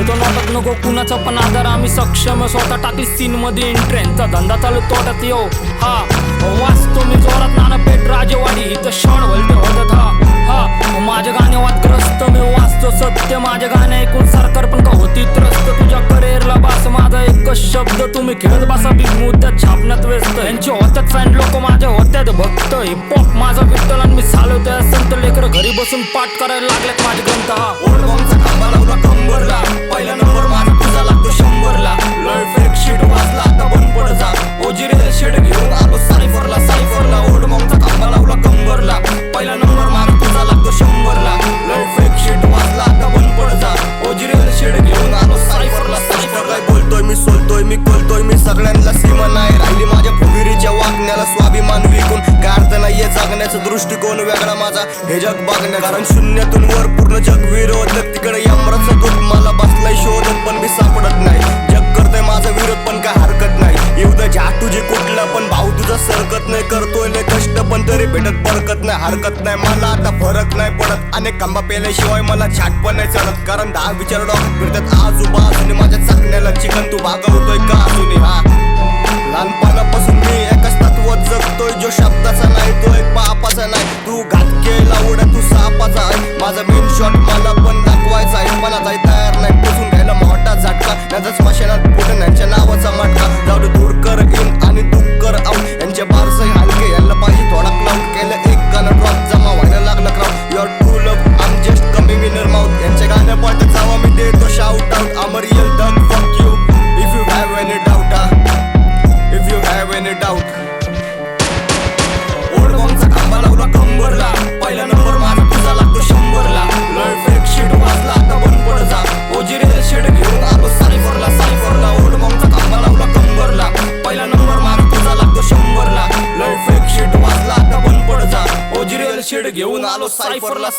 खेळतो नोटात नको कुणाचा पण आधार, आम्ही सक्षम स्वतः टाकली सीन मध्ये इंट्रेनचा धंदा चालू तोटात यो हा वाचतो मी जोरात नाना पेठ राजेवाडी इथं शॉर्ट भलते होतात हा माझे गाणे वादग्रस्त मी वाचतो सत्य माझे गाणे ऐकून सरकार पण का होती त्रस्त तुझ्या करिअरला बास माझा एकच शब्द तुम्ही खेळत बसा बिग मुद्द्यात छापण्यात व्यस्त यांचे होत्यात फॅन लोक माझ्या होत्यात भक्त हिपहॉप माझा विठ्ठल आणि मी चालवतोय संत लेकर घरी बसून पाठ करायला लागलेत माझे ग्रंथ हा ओल्ड बॉम्बचा खांबा लावला कंबरला पहिला नंबर माझा तुझा लागतो 100ला लय फेक शीट वाजला आता बंद पड जा ओजिरे शेड घेऊन आलो सायफरला ओल्ड बॉम्बचा खांबा लावला कंबरला पहिला नंबर माझा तुझा लागतो 100ला लय फेक शीट वाजला आता बंद पड जा ओजिरे शेड घेऊन आलो सायफरला काय बोलतोय मी सोलतोय मी कोलतोय मी सगळ्यांना सीमा नाही राहिली माझ्या फुगिरीच्या वागण्याला स्वाभिमान विकून काय अर्थ नाहीये जगण्याचा दृष्टिकोन वेगळा माझा हे जग बघण्या कारण शून्यातून वर पूर्ण जग विरोधक तिकडे यमराचं दूत मला बसलाय शोधत पण मी सापडत नाही जग करतोय माझा विरोध पण काय हरकत नाही येऊ दे झा तुझी कुठला पण भाऊ तुझा सरकत नाही करतोय लय कष्ट पण तरी भेटत बरकत नाही हरकत नाही मला आता फरक नाही पडत अनेक खांबा पेल्याशिवाय मला छाट पण नाही चढत कारण 10 विचार डॉक्टर फिरतात आजूबाजूने माझ्या चाकण्याला चिकन तू भागवतोय का अजूनही हा लहानपणापासून मी एकच तत्वात जगतोय जो शब्दाचा नाही तो एक पापाचा नाही तू घात केला उड्या तू सापाचा आहे माझा मेन शॉट मला पण दाखवायचा आहे मला जाय तयार नाही बसून घ्यायला मोठा झटका त्याचाच मशानात फुटून यांच्या नावाचा मटका जाऊ दे दूर कर इन आणि तू कर आउट यांच्या बारसही हलके यायला पाहिजे थोडा क्लाउड केलं एक गाणं ड्रॉप जमा व्हायला लागला क्राउड युअर ट्रू लव्ह आम just coming in your mouth यांच्या गाण्या पडत जावा मी देतो शाउट आउट आम रियल डन फक you if you have any doubt if you have any doubt old बॉम्बचा खांबा लावला कंबरला पहिला नंबर माझा तुझा लागतो 100ला लय फेक शीट वाजला आता बंद पड जा ओजिरे शेड घेऊन आलो सायफरला ओल्ड बॉम्बचा खांबा लावला कंबरला पहिला नंबर माझा तुझा लागतो 100ला लय फेक शीट वाजला आता बंद पड जा ओजिरे शेड घेऊन आलो सायफरला